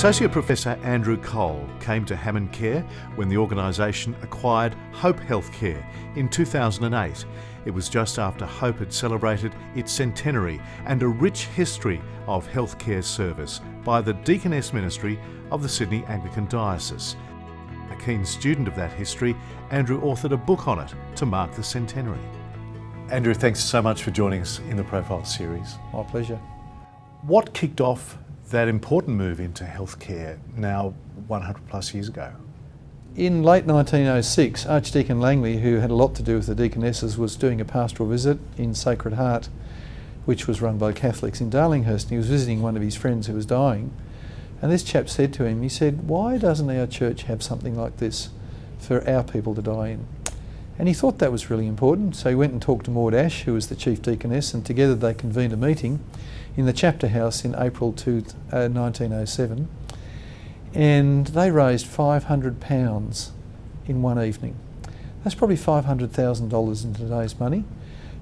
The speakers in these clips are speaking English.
Associate Professor Andrew Cole came to HammondCare when the organisation acquired Hope Healthcare in 2008. It was just after Hope had celebrated its centenary and a rich history of healthcare service by the Deaconess Ministry of the Sydney Anglican Diocese. A keen student of that history, Andrew authored a book on it to mark the centenary. Andrew, thanks so much for joining us in the Profile series. My pleasure. What kicked off that important move into healthcare now 100 plus years ago? In late 1906, Archdeacon Langley, who had a lot to do with the deaconesses, was doing a pastoral visit in Sacred Heart, which was run by Catholics in Darlinghurst, and he was visiting one of his friends who was dying. And this chap said to him, he said, "Why doesn't our church have something like this for our people to die in?" And he thought that was really important, so he went and talked to Maud Ash, who was the chief deaconess, and together they convened a meeting in the chapter house in April 1907, and they raised £500 in one evening. That's probably $500,000 in today's money,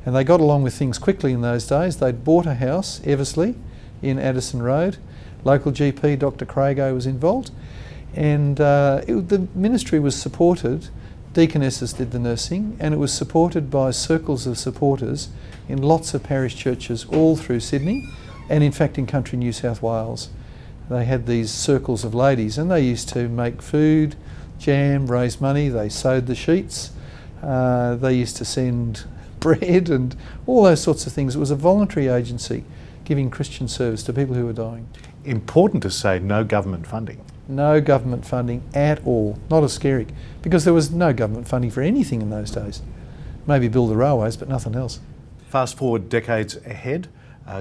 and they got along with things quickly in those days. They'd bought a house, Eversley, in Addison Road. Local GP, Dr. Crago, was involved, and the ministry was supported. Deaconesses did the nursing, and it was supported by circles of supporters in lots of parish churches all through Sydney, and in fact in country New South Wales. They had these circles of ladies, and they used to make food, jam, raise money. They sewed the sheets. They used to send bread and all those sorts of things. It was a voluntary agency giving Christian service to people who were dying. Important to say, no government funding. No government funding at all, not a scary, because there was no government funding for anything in those days. Maybe build the railways, but nothing else. Fast forward decades ahead,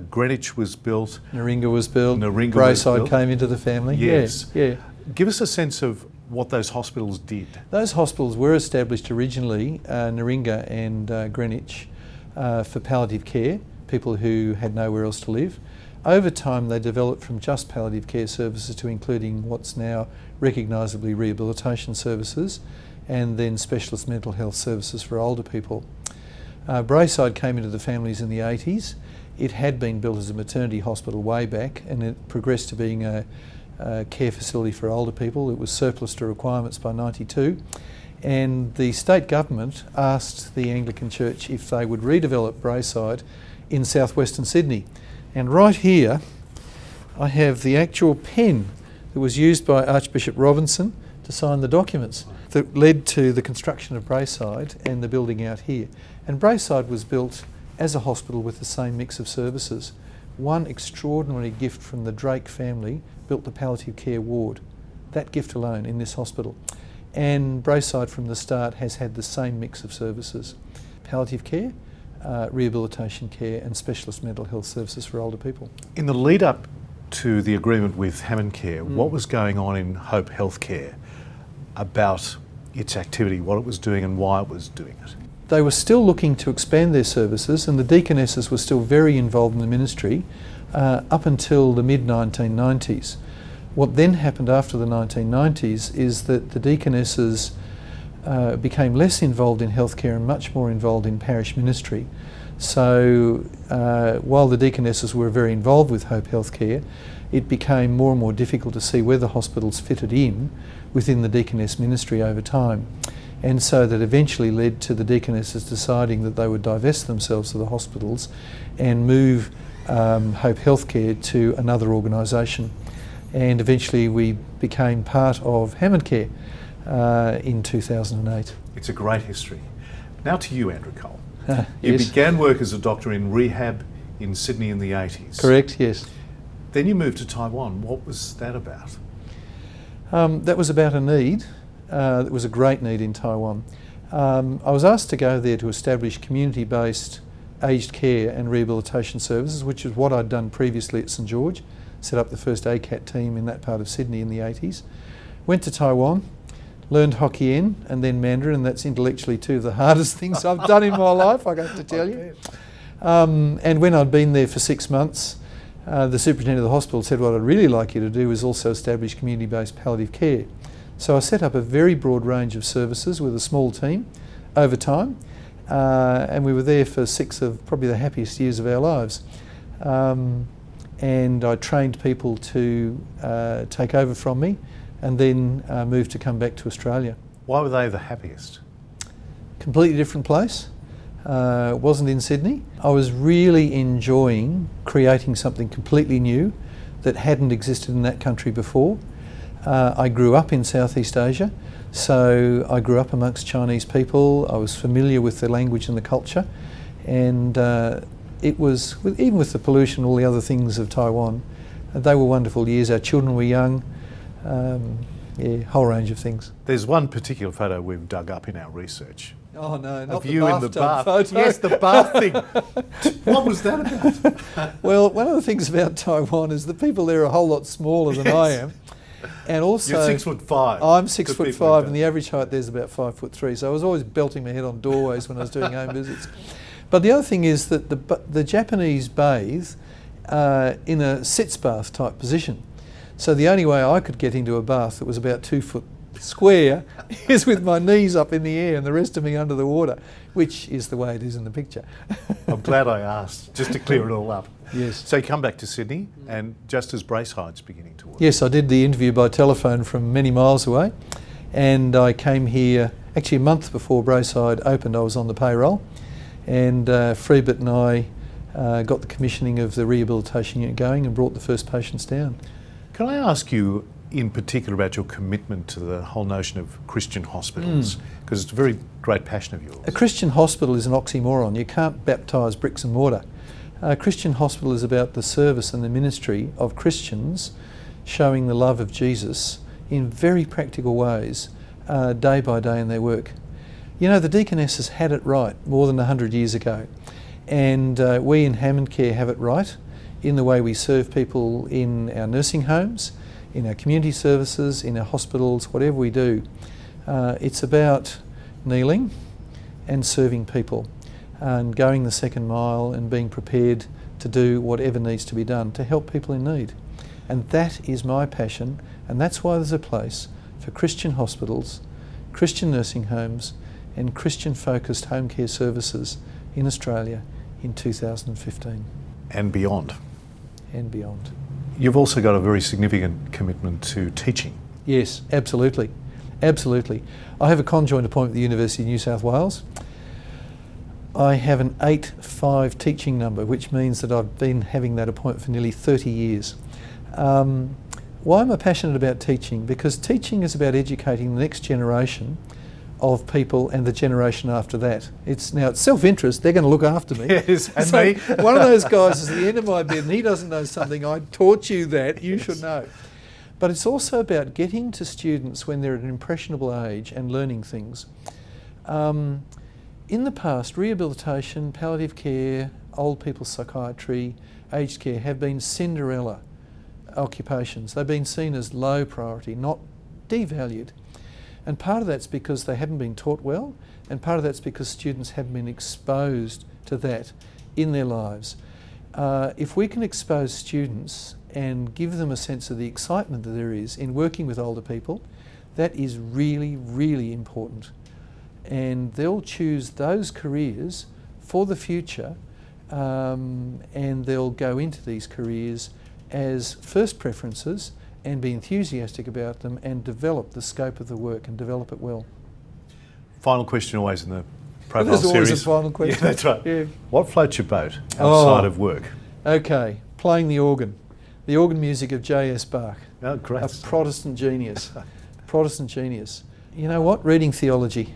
Greenwich was built. Naringa was built. Broside came into the family. Yes. Yeah. Give us a sense of what those hospitals did. Those hospitals were established originally, Naringa and Greenwich, for palliative care, people who had nowhere else to live. Over time they developed from just palliative care services to including what's now recognisably rehabilitation services, and then specialist mental health services for older people. Broside came into the families in the 80s. It had been built as a maternity hospital way back, and it progressed to being a care facility for older people. It was surplus to requirements by 92, and the state government asked the Anglican Church if they would redevelop Broside in southwestern Sydney. And right here I have the actual pen that was used by Archbishop Robinson to sign the documents that led to the construction of Broside and the building out here. And Broside was built as a hospital with the same mix of services. One extraordinary gift from the Drake family built the palliative care ward. That gift alone in this hospital. And Broside from the start has had the same mix of services. Palliative care, rehabilitation care, and specialist mental health services for older people. In the lead up to the agreement with HammondCare, what was going on in Hope Healthcare about its activity, what it was doing and why it was doing it? They were still looking to expand their services, and the deaconesses were still very involved in the ministry up until the mid-1990s. What then happened after the 1990s is that the deaconesses became less involved in healthcare and much more involved in parish ministry. So while the deaconesses were very involved with Hope Healthcare, it became more and more difficult to see where the hospitals fitted in within the deaconess ministry over time. And so that eventually led to the deaconesses deciding that they would divest themselves of the hospitals and move Hope Healthcare to another organisation. And eventually we became part of HammondCare in 2008. It's a great history. Now to you, Andrew Cole. You Yes. began work as a doctor in rehab in Sydney in the 80s. Correct, yes. Then you moved to Taiwan. What was that about? That was about a need. It was a great need in Taiwan. I was asked to go there to establish community-based aged care and rehabilitation services, which is what I'd done previously at St George, set up the first ACAT team in that part of Sydney in the 80s. Went to Taiwan, learned Hokkien and then Mandarin, and that's intellectually two of the hardest things I've done in my life, I have to tell you. And when I'd been there for 6 months, the superintendent of the hospital said, what I'd really like you to do is also establish community-based palliative care. So I set up a very broad range of services with a small team over time, and we were there for 6 of probably the happiest years of our lives. and I trained people to take over from me, and then moved to come back to Australia. Why were they the happiest? Completely different place. Wasn't in Sydney. I was really enjoying creating something completely new that hadn't existed in that country before. I grew up in Southeast Asia, so I grew up amongst Chinese people. I was familiar with the language and the culture, and it was, even with the pollution and all the other things of Taiwan, they were wonderful years. Our children were young, whole range of things. There's one particular photo we've dug up in our research. Oh no, not of the you in the bath. Photo. Yes, the bath thing. What was that about? Well, one of the things about Taiwan is the people there are a whole lot smaller than I am. And also, you're 6'5". I'm 6'5", and the average height there's about 5'3". So I was always belting my head on doorways when I was doing home visits. But the other thing is that the Japanese bathe in a sitz bath type position. So the only way I could get into a bath that was about 2 foot square is with my knees up in the air and the rest of me under the water, which is the way it is in the picture. I'm glad I asked, just to clear it all up. Yes. So you come back to Sydney, and just as Broside's beginning to work. Yes, I did the interview by telephone from many miles away, and I came here actually a month before Broside opened. I was on the payroll, and Freebert and I got the commissioning of the rehabilitation unit going and brought the first patients down. Can I ask you in particular about your commitment to the whole notion of Christian hospitals? Because it's a very great passion of yours. A Christian hospital is an oxymoron. You can't baptise bricks and mortar. A Christian hospital is about the service and the ministry of Christians showing the love of Jesus in very practical ways, day by day in their work. You know, the deaconesses had it right more than 100 years ago, and we in HammondCare have it right in the way we serve people in our nursing homes, in our community services, in our hospitals, whatever we do. It's about kneeling and serving people and going the second mile and being prepared to do whatever needs to be done to help people in need. And that is my passion, and that's why there's a place for Christian hospitals, Christian nursing homes and Christian-focused home care services in Australia in 2015. And beyond. And beyond. You've also got a very significant commitment to teaching. Yes, absolutely. Absolutely. I have a conjoint appointment at the University of New South Wales. I have an 8-5 teaching number, which means that I've been having that appointment for nearly 30 years. Why am I passionate about teaching? Because teaching is about educating the next generation of people and the generation after that. It's self-interest. They're going to look after me. Yes, and so me. One of those guys is at the end of my bed and he doesn't know something. I taught you that. You should know. But it's also about getting to students when they're at an impressionable age and learning things. In the past, rehabilitation, palliative care, old people's psychiatry, aged care have been Cinderella occupations. They've been seen as low priority, not devalued. And part of that's because they haven't been taught well, and part of that's because students haven't been exposed to that in their lives. If we can expose students and give them a sense of the excitement that there is in working with older people, that is really, really important. And they'll choose those careers for the future, and they'll go into these careers as first preferences and be enthusiastic about them and develop the scope of the work and develop it well. Final question always in the profile There's series. always a final question. Yeah, that's right. Yeah. What floats your boat outside of work? Okay, playing the organ music of J.S. Bach. Oh, great. A Protestant genius. Protestant genius. You know what? Reading theology.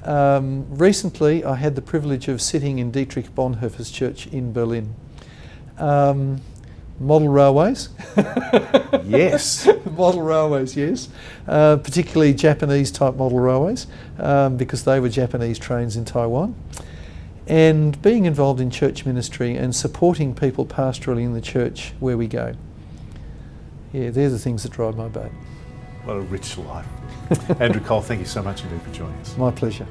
Recently I had the privilege of sitting in Dietrich Bonhoeffer's church in Berlin. Model railways. Yes. Model railways, yes. Particularly Japanese type model railways, because they were Japanese trains in Taiwan. And being involved in church ministry and supporting people pastorally in the church where we go. Yeah, they're the things that drive my boat. What a rich life. Andrew Cole, thank you so much indeed for joining us. My pleasure.